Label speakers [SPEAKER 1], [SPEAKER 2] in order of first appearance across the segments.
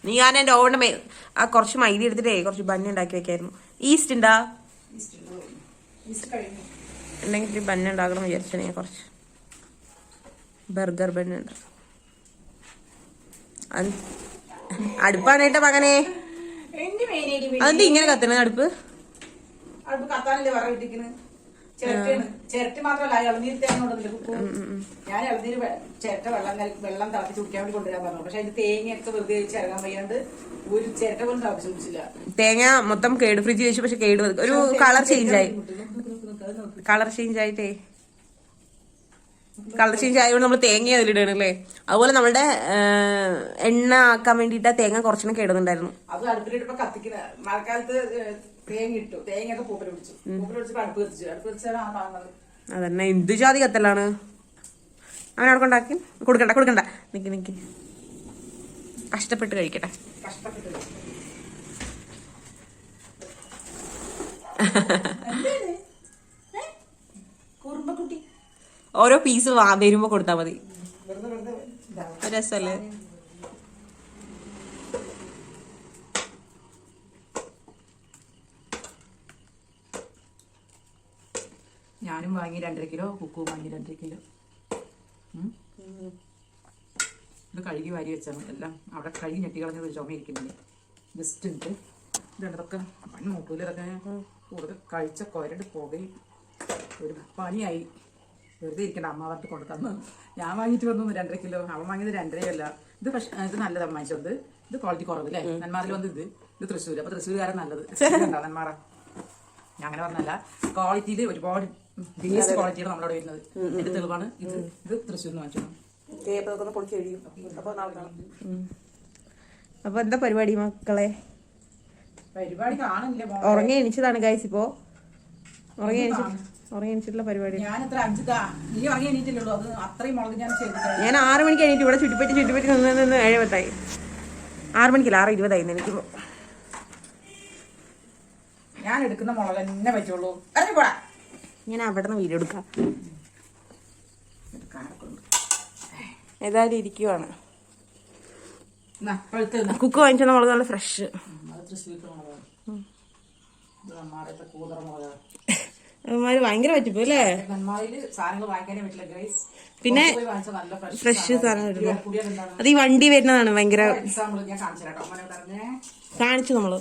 [SPEAKER 1] നീ ഞാൻ എന്റെ ഓവന്റെ ആ കുറച്ച് മൈദ എടുത്തിട്ടേ കുറച്ച് ബന്ന ഉണ്ടാക്കി വെക്കായിരുന്നു. ഈസ്റ്റ് ഉണ്ടാ ഉണ്ടെങ്കിൽ ബന്ന ഉണ്ടാക്കണം വിചാരിച്ചു. ഞാൻ കുറച്ച് ബർഗർ ബന്ന ഉണ്ട്. അടുപ്പാണ് കേട്ടോ മകനെ. അതെന്താ ഇങ്ങനെ കത്തണ അടുപ്പ്?
[SPEAKER 2] കത്താനല്ലേ പറയിട്ടിരിക്കുന്നത്. ചിരട്ട മാത്രമല്ല ഇളനീര് തേങ്ങ ഞാൻ ഇളനീര് ചിരട്ട വെള്ളം തിളപ്പിച്ച് കുടിക്കാൻ വേണ്ടി കൊണ്ടുവരാൻ പറഞ്ഞു. പക്ഷെ അതിന്റെ തേങ്ങയൊക്കെ വെറുതെ ഇറങ്ങാൻ വയ്യാണ്ട് ഒരു ചിരട്ട പോലും തിളപ്പിച്ച് കുടിച്ചില്ല.
[SPEAKER 1] തേങ്ങ മൊത്തം കേട് ഫ്രിഡ്ജ് വെച്ചു. പക്ഷെ കേട് ഒരു കളർ ചേഞ്ച് ആയി. കളർ ചേഞ്ച് ആയിട്ടേ കളർ ചേഞ്ച് ആയതുകൊണ്ട് നമ്മൾ തേങ്ങ അതിലിടണല്ലേ. അതുപോലെ നമ്മുടെ എണ്ണ ആക്കാൻ വേണ്ടിട്ട് തേങ്ങ കുറച്ചെണ്ണം കേടുന്നുണ്ടായിരുന്നു.
[SPEAKER 2] അത് അടുപ്പിലിട്ടപ്പോ കത്തിക്കുന്ന മഴക്കാലത്ത് തേങ്ങ ഇട്ടു. തേങ്ങയൊക്കെ പൂപ്പല് പിടിച്ചു. പൂപ്പല് പിടിച്ചപ്പോ അടുപ്പ് കത്തിച്ചു. അടുപ്പ് കത്തിച്ചാണ് ആ കാണുന്നത്.
[SPEAKER 1] അതന്നെ എന്ത് ജാതി കത്തലാണ്. അവൻ അവിടെ കൊണ്ടാക്കി കൊടുക്കണ്ട നിക്ക് കഷ്ടപ്പെട്ട് കഴിക്കട്ടെ.
[SPEAKER 2] കുറുമ്പക്കുട്ടി
[SPEAKER 1] ഓരോ പീസ് വരുമ്പോ കൊടുത്താ മതി. രസല്ലേ?
[SPEAKER 2] ഞാനും വാങ്ങി 2.5 കിലോ. കുക്കും വാങ്ങി 2.5 കിലോ. ഇത് കഴുകി വാരി വെച്ചാൽ മതി. എല്ലാം അവിടെ കഴുകി ഞെട്ടി കളഞ്ഞത് ചുമയിരിക്കുന്നില്ലേ. ജസ്റ്റ് ഉണ്ട് ഇതൊക്കെ പണി നോക്കൂല. ഇതൊക്കെ കൂടുതൽ കഴിച്ച കൊരട് പുകയും ഒരു പണിയായി. വെറുതെ ഇരിക്കണ്ട. അമ്മ പറഞ്ഞിട്ട് കൊണ്ടു തന്നു. ഞാൻ വാങ്ങിയിട്ട് വന്നു 2.5 കിലോ. അവൻ വാങ്ങിയത് 2.5 അല്ല. ഇത് പക്ഷേ ഇത് നല്ലതാണ് വാങ്ങിച്ചത്. ഇത് ക്വാളിറ്റി കുറവ് അല്ലേ. നെന്മാറിൽ വന്ന് ഇത് തൃശ്ശൂർ. അപ്പൊ തൃശ്ശൂർകാരൻ നല്ലത് നെന്മാറ. ഞാൻ അങ്ങനെ പറഞ്ഞല്ല. ക്വാളിറ്റിയിൽ ഒരുപാട് ബേസ്റ്റ് ക്വാളിറ്റിയാണ് നമ്മളവിടെ വരുന്നത്. എന്റെ തെളിവാണ് ഇത്. ഇത് തൃശ്ശൂരിൽ നിന്ന് വാങ്ങിച്ചു.
[SPEAKER 1] അപ്പൊ എന്താ പരിപാടി മക്കളെ?
[SPEAKER 2] പരിപാടി കാണില്ല.
[SPEAKER 1] ഉറങ്ങി എണീച്ചതാണ് ഗൈസ്. ഇപ്പോ ഉറങ്ങി എണീച്ചിട്ടുള്ള പരിപാടി.
[SPEAKER 2] ഞാൻ
[SPEAKER 1] 6 മണിക്ക് എണീറ്റ് ഇവിടെ ചുറ്റിപ്പറ്റി നിന്ന് 7:10. 6 മണിക്കല്ല 6:20 എനിക്ക്.
[SPEAKER 2] ഞാൻ എടുക്കുന്ന മുളക് തന്നെ പറ്റുള്ളൂ.
[SPEAKER 1] ഞാൻ അവിടെ നിന്ന് വീഡിയോ എടുക്കാം. ഏതായാലും ഇരിക്കുവാണ്. കുക്ക് വാങ്ങിച്ച മുളക് നല്ല ഫ്രഷ്. ഭയങ്കര പറ്റിപ്പോ അല്ലേ? പിന്നെ ഫ്രഷ് സാധനം കിട്ടുന്നു. അത് ഈ വണ്ടി വരുന്നതാണ് ഭയങ്കര. കാണിച്ചു നമ്മള്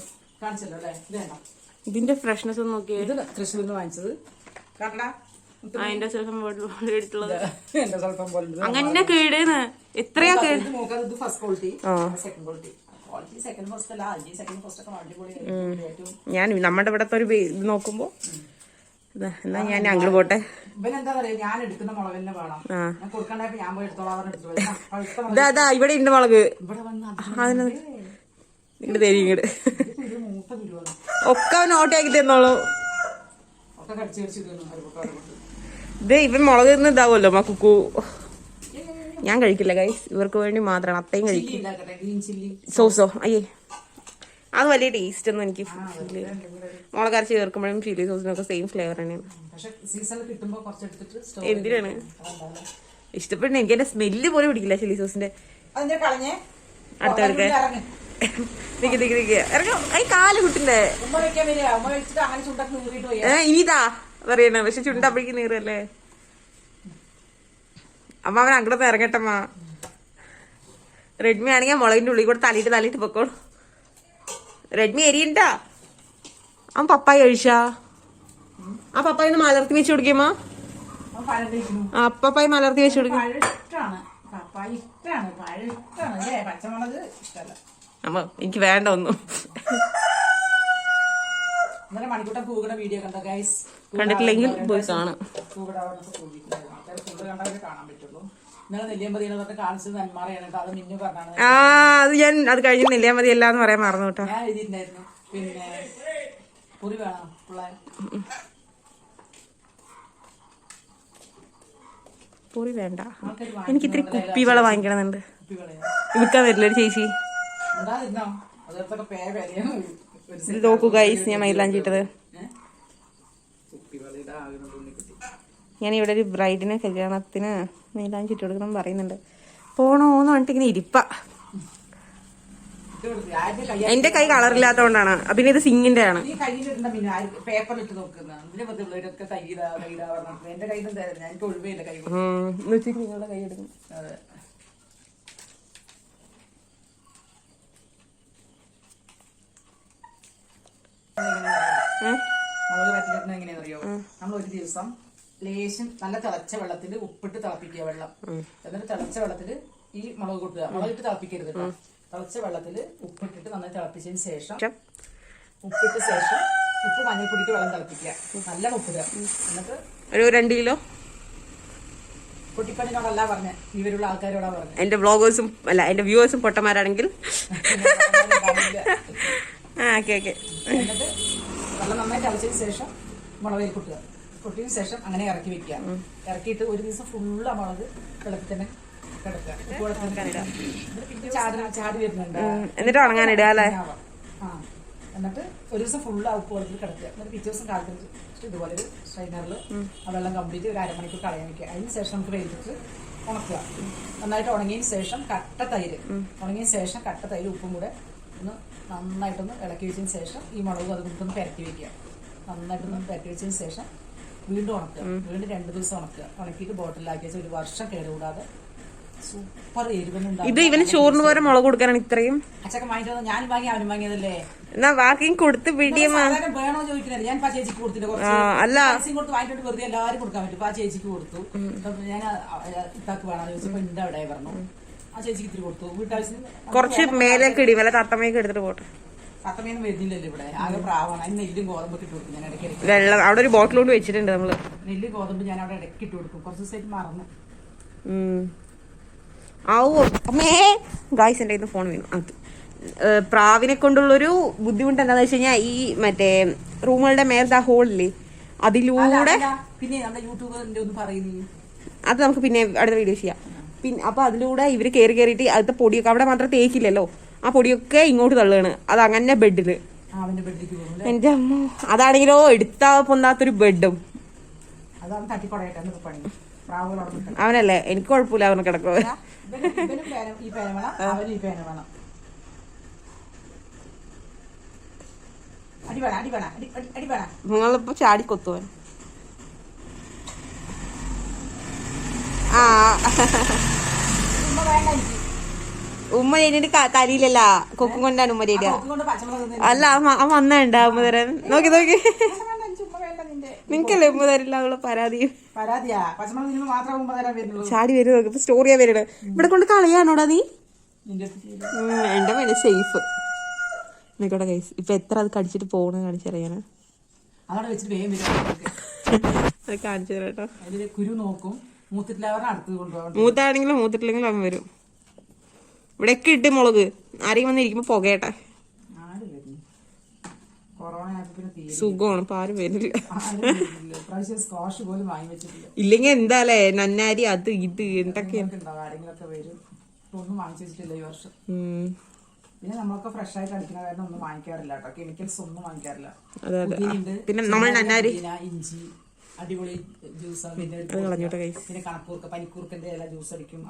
[SPEAKER 1] ഇതിന്റെ ഫ്രഷ്നെസ് ഒന്ന് നോക്കിയത്.
[SPEAKER 2] തൃശ്ശൂരിൽ നിന്ന് വാങ്ങിച്ചത്
[SPEAKER 1] അതിന്റെ സ്വല്പം എടുത്തുള്ളത് അങ്ങനെ കേടേന്ന്. എത്രയാ കേട്? ഞാൻ നമ്മുടെ ഇവിടത്തെ ഒരു ഇത് നോക്കുമ്പോ എന്നാ ഞാൻ അങ്ങോട്ട് പോട്ടെ. ഇതാ ഇവിടെ ഉണ്ട് മുളക്. അതിന് ഇങ്ങോട്ട് തരും. ഇങ്ങോട്ട് ഒക്കെ നോട്ടാക്കി തന്നോളൂ. ഇത് ഇവൻ മുളക് നിന്ന് ഇതാവുമല്ലോ കുക്കു. ഞാൻ കഴിക്കില്ല ഗൈസ്. ഇവർക്ക് വേണ്ടി മാത്രമാണ്. അത്രയും കഴിക്കും. സോസോ അയ്യേ അത് വലിയ ടേസ്റ്റ് ഒന്നും എനിക്ക് മുളക് അരച്ച് ചേർക്കുമ്പോഴും ചില്ലി സോസിനൊക്കെ സെയിം ഫ്ലേവർ തന്നെയാണ്. എന്തിനാണ് ഇഷ്ടപ്പെടുന്നത്? എനിക്ക് എന്റെ സ്മെല്ല് പോലും പിടിക്കില്ല ചില്ലി സോസിന്റെ. അടുത്ത ഇറങ്ങോ കാല് കുട്ടിന്റെ ഇനിതാ പറയണ. പക്ഷെ ചുണ്ടപ്പോഴേക്ക് നീറല്ലേ. അമ്മ അവൻ അങ്ങോട്ടൊന്നും ഇറങ്ങട്ടമ്മ. റെഡ്മി ആണെങ്കിൽ മുളകിന്റെ ഉള്ളിൽ കൂടെ തലിയിട്ട് പൊക്കോളൂ. റെഡ്മി എരിയണ്ടാ. അവൻ പപ്പായ കഴിച്ചാ? ആ പപ്പായ ഒന്ന് മലർത്തി വെച്ച് കൊടുക്കുമ്പോ പപ്പായ മലർത്തി വെച്ച് കൊടുക്കും. അമ്മ എനിക്ക് വേണ്ട ഒന്നും. കണ്ടിട്ടില്ലെങ്കിൽ പോയി കാണാം. അത് ഞാൻ അത് കഴിഞ്ഞ് നെല്ലിയാമതി അല്ലാന്ന് പറയാൻ മറന്നു കേട്ടോ.
[SPEAKER 2] പിന്നെ
[SPEAKER 1] പൂറി വേണ്ട. എനിക്ക് ഇത്തിരി കുപ്പിവള വാങ്ങിക്കണമെന്നുണ്ട്. വിൽക്കാൻ വരില്ല ഒരു ചേച്ചി. ഇത് നോക്കൂ ഗൈസ്, ഞാൻ മൈലാഞ്ചി ഇട്ടത്. ഞാൻ ഇവിടെ ഒരു ബ്രൈഡിന് കല്യാണത്തിന് മൈലാഞ്ചി ഇട്ട് കൊടുക്കണം പറയുന്നുണ്ട്. പോണോന്ന് പറഞ്ഞിട്ട് ഇങ്ങനെ ഇരിപ്പ. എന്റെ കൈ കളറില്ലാത്തോണ്ടാണ്. പിന്നെ ഇത് സിങ്ങിന്റെ ആണ്.
[SPEAKER 2] പേപ്പറിലിട്ട് നോക്കുന്ന എന്റെ കയ്യിൽ എനിക്ക് ഒഴിവില്ല കൈ.
[SPEAKER 1] ഉച്ചയ്ക്ക് നിങ്ങളുടെ കൈ എടുക്കും.
[SPEAKER 2] അതെ. മുളക് പറ്റിലിടുന്നത് എങ്ങനെയാണെന്നറിയോ? നമ്മൾ ഒരു ദിവസം ലേശം നല്ല തിളച്ച വെള്ളത്തിൽ ഉപ്പിട്ട് തിളപ്പിക്കുക വെള്ളം. എന്നിട്ട് തിളച്ച വെള്ളത്തിൽ ഈ മുളക് കൂട്ടുക. മുളകിട്ട് തിളപ്പിക്കരുത് കേട്ടോ. തിളച്ച വെള്ളത്തിൽ ഉപ്പിട്ടിട്ട് നന്നായി തിളപ്പിച്ചതിന് ശേഷം ഉപ്പ് മഞ്ഞൾപ്പൊടിയിട്ട് വെള്ളം തിളപ്പിക്കുക. നല്ല ഉപ്പിടുക. എന്നിട്ട്
[SPEAKER 1] ഒരു 2 കിലോ
[SPEAKER 2] കുട്ടിപ്പണിനോടല്ല പറഞ്ഞ, ഇവരുള്ള ആൾക്കാരോടാ പറഞ്ഞത്.
[SPEAKER 1] എന്റെ വ്ളോഗേഴ്സും അല്ല എന്റെ വ്യൂവേഴ്സും പൊട്ടന്മാരാണെങ്കിൽ
[SPEAKER 2] എന്നിട്ട് വെള്ളം നന്നായി തിളച്ചതിന് ശേഷം മുളക് കൊട്ടുക. കൊട്ടിയതിന് ശേഷം അങ്ങനെ ഇറക്കി വെക്കുക. ഇറക്കിയിട്ട് ഒരു ദിവസം ഫുള്ള് ആ മുളക് വെള്ളത്തിൽ തന്നെ കിടക്കുക. പിന്നെ ചാടി വരുന്നുണ്ട്.
[SPEAKER 1] എന്നിട്ട് ഉണങ്ങാനിടുക അല്ലേ?
[SPEAKER 2] എന്നിട്ട് ഒരു ദിവസം ഫുള്ള് ആ ഉപ്പ് വെള്ളത്തിൽ കിടക്കുക. എന്നിട്ട് പിറ്റേ ദിവസം കാലത്ത് ഇതുപോലെ ഒരു സ്ട്രെയിനറിൽ ആ വെള്ളം കംപ്ലീറ്റ് ഒരു അരമണിക്കൂർ കളയാൻ വെക്കുക. അതിന് ശേഷം നമുക്ക് വെയിലിട്ട് ഉണക്കുക. നന്നായിട്ട് ഉണങ്ങിയതിന് ശേഷം കട്ട തൈര് ഉപ്പും കൂടെ ഒന്ന് നന്നായിട്ടൊന്ന് ഇളക്കി വെച്ചതിന് ശേഷം ഈ മുളകും അതുകൊണ്ടൊന്ന് പുരട്ടി വെക്കുക. നന്നായിട്ടൊന്ന് പുരട്ടി വെച്ചതിന് ശേഷം വീണ്ടും ഉണക്കുക. വീണ്ടും 2 ദിവസം ഉണക്കുക. ഉണക്കിയിട്ട് ബോട്ടിലാക്കി വെച്ചാൽ 1 വർഷം കേടുകൂടാതെ സൂപ്പർ എരിവൊന്നും.
[SPEAKER 1] ഇത് ഇവന് ചോറിന് പോലെ മുളക് കൊടുക്കാനാണ് ഇത്രയും.
[SPEAKER 2] അച്ഛൻ വാങ്ങിച്ചത് ഞാനും വാങ്ങി അവനും വാങ്ങിയതല്ലേ.
[SPEAKER 1] എന്നാ ബാക്കിയും കൊടുത്ത്
[SPEAKER 2] വേണോ ചോദിക്കുന്നത്. ഞാൻ ചേച്ചിക്ക് കൊടുത്തില്ല.
[SPEAKER 1] അല്ല
[SPEAKER 2] കൊടുത്ത് വാങ്ങിട്ട് വെറുതെ എല്ലാവരും കൊടുക്കാൻ പറ്റും. ആ ചേച്ചിക്ക് കൊടുത്തു. ഞാൻ ഇത്താക്ക് വേണോ ചോദിച്ചപ്പോ എന്റെ അവിടെ പറഞ്ഞു. ആ ചേച്ചിക്ക് ഇത്തിരി കൊടുത്തു. വീട്ടാവശ്യത്തിന്
[SPEAKER 1] കുറച്ച് മേലേക്ക് ഇടി. വല്ല തത്തമ്മയൊക്കെ എടുത്തിട്ട് പോട്ടെ.
[SPEAKER 2] തത്തമയൊന്നും വരുന്നില്ലല്ലോ ഇവിടെ. ആകെ പ്രാവാണ്. അതിന് നെല്ലും ഗോതമ്പൊക്കെ ഇട്ട് കൊടുക്കും. ഞാൻ ഇടയ്ക്ക്
[SPEAKER 1] വെള്ളം അവിടെ ഒരു ബോട്ടിലോട്ട് വെച്ചിട്ടുണ്ട് നമ്മള്.
[SPEAKER 2] നെല്ല് ഗോതമ്പ് ഞാൻ അവിടെ ഇടയ്ക്ക് ഇട്ട് കൊടുക്കും. കുറച്ച് ദിവസമായിട്ട് മറന്നു.
[SPEAKER 1] അമ്മേ ഗായ്സ് എന്റെ കയ്യിൽ ഫോൺ വീണു. അത് പ്രാവിനെ കൊണ്ടുള്ളൊരു ബുദ്ധിമുട്ട് എന്താന്ന് വെച്ച് കഴിഞ്ഞാൽ ഈ മറ്റേ റൂമുകളുടെ മേലത്തെ ആ ഹോളില്ലേ അതിലൂടെ
[SPEAKER 2] പിന്നെ നമ്മുടെ യൂട്യൂബറിന്റെ ഒന്ന് പറയുന്നു.
[SPEAKER 1] അത് നമുക്ക് പിന്നെ അടുത്ത വീഡിയോ ചെയ്യാം. പിന്നെ അപ്പൊ അതിലൂടെ ഇവര് കയറിയിട്ട് അടുത്ത പൊടിയൊക്കെ അവിടെ മാത്രം തേക്കില്ലല്ലോ, ആ പൊടിയൊക്കെ ഇങ്ങോട്ട് തള്ളുകയാണ്. അത് അങ്ങനെ ബെഡില്. എന്റെ അമ്മ അതാണെങ്കിലോ എടുത്താ പൊന്താത്തൊരു ബെഡും. അവനല്ലേ, എനിക്ക് കുഴപ്പമില്ല. അവന് കിടക്കോ നിങ്ങളിപ്പോ ചാടിക്കൊത്തുവൻ. ഉമ്മ ചേച്ചിന്റെ തലയിലല്ല കൊക്കും കൊണ്ടാണ് ഉമ്മ ചേരിയ. അല്ല അവൻ വന്നുണ്ട് ഉമ്മ തരാൻ. നോക്കി നിങ്ങക്കല്ലേ ഉമ്മ തരില്ല അവളെ പരാതി. ചാടി വരും. നോക്കി സ്റ്റോറിയാ വരണേ. ഇവിടെ കൊണ്ട് കളയാണോടാ നീ? എന്റെ മേലെ സേഫ് നിക്കോട്ടെ കൈസ്. ഇപ്പൊ എത്ര അത് കടിച്ചിട്ട് പോണ കാണിച്ചറിയാനാ. കാണിച്ചു തരാട്ടോ. മൂത്താണെങ്കിലും മൂത്തിട്ടില്ലെങ്കിലും അവൻ വരും. ഇവിടെയൊക്കെ ഇട്ട് മുളക് ആരെയും വന്നിരിക്കുമ്പോ പുകയട്ടെ. സുഖമാണ്. ഇപ്പൊ ആരും വരില്ല. ഇല്ലെങ്കി എന്താലേ നന്നാരി അത് ഇത് എന്തൊക്കെയാ.
[SPEAKER 2] പിന്നെ നമ്മളൊക്കെ ഫ്രഷ് ആയിട്ട് അടിക്കുന്ന കാരണം ഒന്നും വാങ്ങിക്കാറില്ല കേട്ടോ. കെമിക്കൽസ് ഒന്നും വാങ്ങിക്കാറില്ല.
[SPEAKER 1] പിന്നെ നമ്മൾ നന്നാരി
[SPEAKER 2] ഇഞ്ചി അടിപൊളി ജ്യൂസ്. പിന്നെ കണക്കൂർക്ക പനിക്കൂർക്കന്റെ ഇല ജ്യൂസ് അടിക്കും.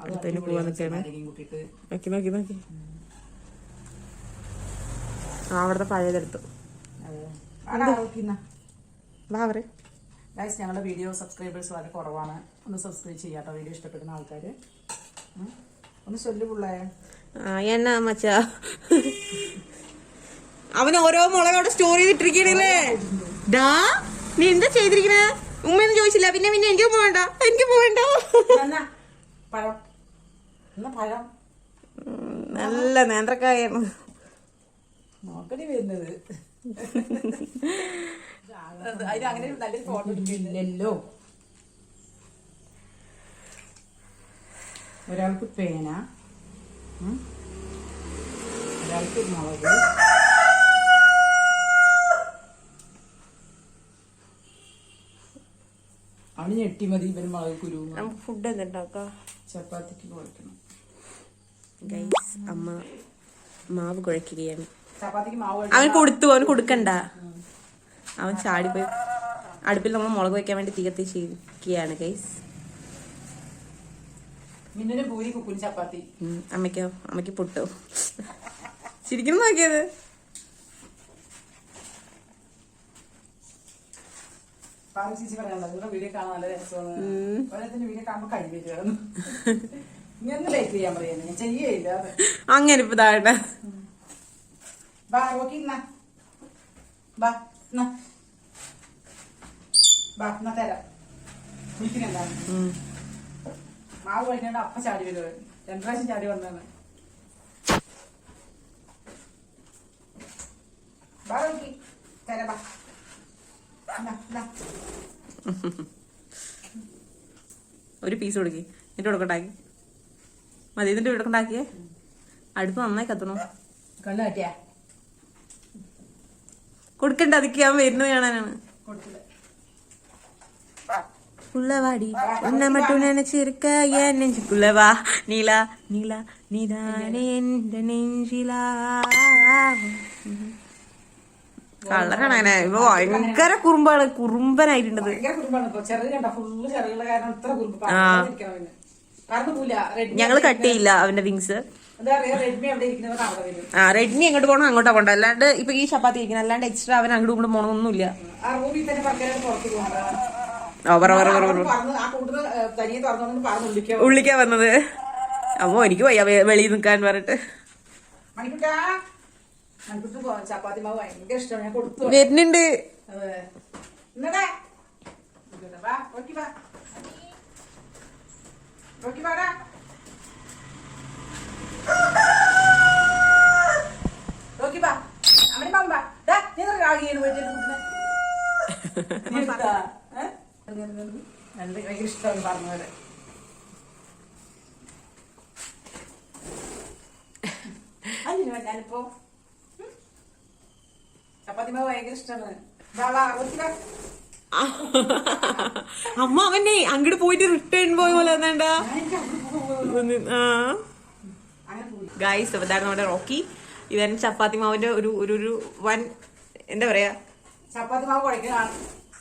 [SPEAKER 1] അവിടുത്തെ പഴയതെടുത്തു.
[SPEAKER 2] ഞങ്ങളുടെ വീഡിയോ സബ്സ്ക്രൈബേഴ്സ് വളരെ കുറവാണ്. ഒന്ന് സബ്സ്ക്രൈബ് ചെയ്യാട്ടോ വീഡിയോ ഇഷ്ടപ്പെടുന്ന ആൾക്കാര്. ഒന്ന് ചൊല്ലു പിള്ളേ.
[SPEAKER 1] എന്നാ മച്ചാ അവന് ഓരോ മുളകോടെ സ്റ്റോർ ചെയ്തിട്ടിരിക്കണല്ലേ. ഡാ നീ എന്താ ചെയ്തിരിക്കണേ? ഉമ്മയൊന്നും ചോദിച്ചില്ല. പിന്നെ എനിക്ക് പോകണ്ട, എനിക്ക് പോകണ്ട. നല്ല നേന്ത്രക്കായാണ്
[SPEAKER 2] നോക്കടി വരുന്നത്. അങ്ങനെ നല്ലൊരു ഫോട്ടോ എടുക്കില്ലല്ലോ. ഒരാൾക്ക് പേന, ഒരാൾക്ക് മുളക്, അവന് ഞെട്ടി മതി. ഇവന് മുളക് കുരു.
[SPEAKER 1] ഫുഡ് എന്തുണ്ടാക്കാം?
[SPEAKER 2] ചപ്പാത്തിക്ക് കുഴക്കണം.
[SPEAKER 1] അമ്മ മാവ് കുഴക്കുകയാണ്.
[SPEAKER 2] ചപ്പാത്തിക്ക് മാവ്
[SPEAKER 1] അവൻ കൊടുത്തു. അവന് കൊടുക്കണ്ട. അവൻ ചാടിപ്പോയി. അടുപ്പിൽ നമ്മൾ മുളക് വെക്കാൻ വേണ്ടി തീ കത്തിച്ചിരിക്കുകയാണ് ഗൈസ്.
[SPEAKER 2] മിന്നിന് പൂരി കുക്കുന് ചപ്പാത്തി.
[SPEAKER 1] അമ്മയ്ക്കോ? അമ്മയ്ക്ക് പുട്ടോ? ശരിക്കും നോക്കിയത്
[SPEAKER 2] ചേച്ചി പറയാനുള്ളത് വീഡിയോ കാണാൻ നല്ല രസമാണ്. ഓരോരുത്തരുടെ വീഡിയോ കാണുമ്പോ കഴിവരുന്നു. ഇങ്ങനെ ലൈക്ക് ചെയ്യാൻ പറയുന്നത് ഞാൻ ചെയ്യേയില്ല.
[SPEAKER 1] അങ്ങനെ ഇപ്പൊ ഇതാകട്ടെ.
[SPEAKER 2] ബാ ഓക്കെ ബാ ബാ എന്നാ തരാം. വിളിക്കുന്നുണ്ടാവും. മാവ് കഴിക്കാണ്ട് അപ്പ ചാടി വരുവ. 2 പ്രാവശ്യം ചാടി വന്നാണ്. ബാ നോക്കി തരാ ബാ.
[SPEAKER 1] ഒരു പീസ് കൊടുക്കി എന്നിട്ട് കൊടുക്കണ്ടാക്കി മതി. ഇതിന്റെ കൊടുക്കണ്ടാക്കിയേ. അടുപ്പ് നന്നായി കത്തണോ?
[SPEAKER 2] കള്ളു കാട്ടിയാ
[SPEAKER 1] കൊടുക്കണ്ട. അതിക്ക് ഞാൻ വരുന്നത് കാണാനാണ്.
[SPEAKER 2] കൊടുത്തില്ല.
[SPEAKER 1] உள்ளவாடி உன்னை மட்டும் நினைச்சிருக்க என் நெஞ்சுக்குள்ளவா நீலா நீலா நீதானே എന്റെ നെഞ്ചിലാ. കളറാണ് അങ്ങനെ. ഇപ്പൊ ഭയങ്കര കുറുമ്പാണ്. കുറുമ്പനായിട്ടുണ്ടത്. ഞങ്ങള് കട്ട് ചെയ്യില്ല അവന്റെ വിങ്സ്. ആ റെഡ്മി എങ്ങോട്ട് പോകണം അങ്ങോട്ടാ പോകണ്ട. അല്ലാണ്ട് ഇപ്പൊ ഈ ചപ്പാത്തി കഴിക്കണം. അല്ലാണ്ട് എക്സ്ട്രാ അവൻ അങ്ങോട്ട് ഇങ്ങോട്ട് പോകണമെന്നൊന്നുമില്ല. ഉള്ളിക്കാ വന്നത്. അമ്മോ എനിക്ക് വയ്യ വെളിയിൽ നിൽക്കാൻ പറഞ്ഞിട്ട്.
[SPEAKER 2] ചപ്പാത്തി മാവ് ഭയങ്കര ഇഷ്ടമാണ്. ഞാൻ കൊടുത്തു
[SPEAKER 1] വരുന്നുണ്ട്.
[SPEAKER 2] ഭയങ്കര ഇഷ്ടമാണ് പറഞ്ഞത്. ഞാനിപ്പോ ചപ്പാത്തി മാവ് ഭയങ്കര ഇഷ്ടമാണ്.
[SPEAKER 1] അമ്മ അവനെ അങ്ങോട്ട് പോയിട്ട് റിട്ടേൺ പോയ പോലെ എന്താ ഗൈസ്. ഇതാണ് നമ്മുടെ റോക്കി. ഇതാണ് ചപ്പാത്തി മാവിന്റെ ഒരു വൻ എന്താ പറയാ
[SPEAKER 2] ചപ്പാത്തി മാവ് കുഴക്കുന്നതാണ്.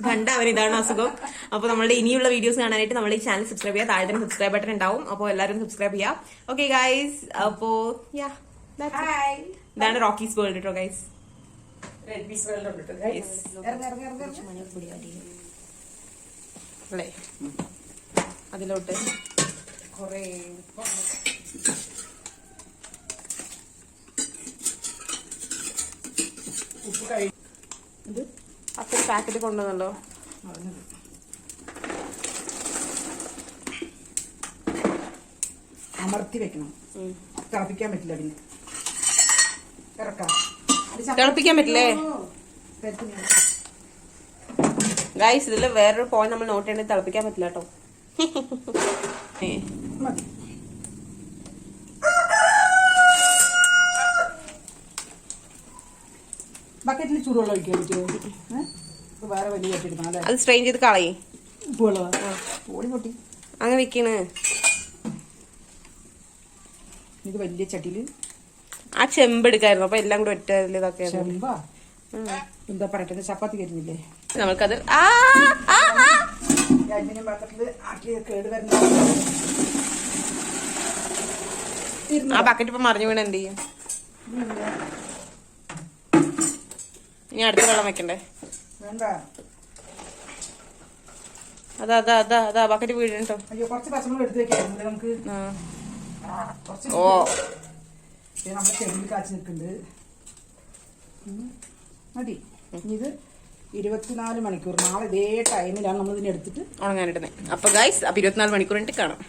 [SPEAKER 1] കണ്ട അവൻ ഇതാണ് അസുഖം. അപ്പൊ നമ്മളുടെ ഇനിയുള്ള വീഡിയോസ് കാണാനായിട്ട് നമ്മൾ ഈ ചാനൽ സബ്സ്ക്രൈബ് ചെയ്യാം. താഴെ തന്നെ സബ്സ്ക്രൈബ് ബട്ടൺ ഉണ്ടാവും. അപ്പോൾ എല്ലാവരും സബ്സ്ക്രൈബ് ചെയ്യാം. Okay guys. അപ്പോ ഇതാണ് റോക്കീസ് വേൾഡ് കേട്ടോ ഗൈസ്. അല്ലേ അതിലോട്ട്
[SPEAKER 2] കൊറേ ഉപ്പ് കഴി ഇത്
[SPEAKER 1] അത്ര പാക്കറ്റ് കൊണ്ടുവന്നല്ലോ.
[SPEAKER 2] അമർത്തി വെക്കണം. തിളപ്പിക്കാൻ പറ്റില്ല. പിന്നെ ഇറക്കാം.
[SPEAKER 1] തിളപ്പിക്കാൻ പറ്റില്ലേ ഗൈസ്? ഇതില് വേറൊരു പോയിന്റ് നമ്മൾ നോട്ട് ചെയ്യണത് തിളപ്പിക്കാൻ പറ്റില്ല കേട്ടോ.
[SPEAKER 2] മതി. ബക്കറ്റിൽ ചൂടുവെള്ളം ഒഴിക്കാൻ പറ്റുമോ? വേറെ വലിയ കെട്ടിടുക്കണം അല്ലേ?
[SPEAKER 1] അത് സ്ട്രെയിൻ ചെയ്ത് കളയും.
[SPEAKER 2] ഉപ്പുവെള്ളം പൊടി പൊട്ടി
[SPEAKER 1] അങ്ങനെ വെക്കണ്.
[SPEAKER 2] ഇത് വലിയ ചട്ടിയില്
[SPEAKER 1] ആ ചെമ്പെടുക്കായിരുന്നു. അപ്പൊ എല്ലാം കൂടെ ഒറ്റ ഇതൊക്കെ
[SPEAKER 2] ചെമ്പാ. എന്താ പറയട്ടെ, ചപ്പാത്തി കരിഞ്ഞില്ലേ?
[SPEAKER 1] നമുക്കത്
[SPEAKER 2] പാത്രത്തില് ആക്കി കേട് വരുന്ന
[SPEAKER 1] ആ ബക്കറ്റ് ഇപ്പൊ മറിഞ്ഞു വീണ് എന്ത് ചെയ്യും? ഇനി അടുത്ത വെള്ളം വെക്കണ്ടേ?
[SPEAKER 2] വേണ്ട.
[SPEAKER 1] അതാ അതാ അതാ അതാ ബക്കറ്റ് വീഴട്ടോ.
[SPEAKER 2] അയ്യോ കുറച്ച് പച്ചമുളക് എടുത്ത് വെക്കായിരുന്നു നമുക്ക്.
[SPEAKER 1] ഓ
[SPEAKER 2] നമ്മുടെ ചെടിയിൽ കാച്ചി നിൽക്കുന്നുണ്ട്. മതി. ഇത് 24 മണിക്കൂർ നാളെ ഇതേ ടൈമിലാണ് നമ്മൾ ഇതിനെ എടുത്തിട്ട്
[SPEAKER 1] ഉണങ്ങാനിടുന്നത്. അപ്പൊ ഗൈസ് അപ്പൊ 24 മണിക്കൂർ കഴിഞ്ഞിട്ട് കാണാം.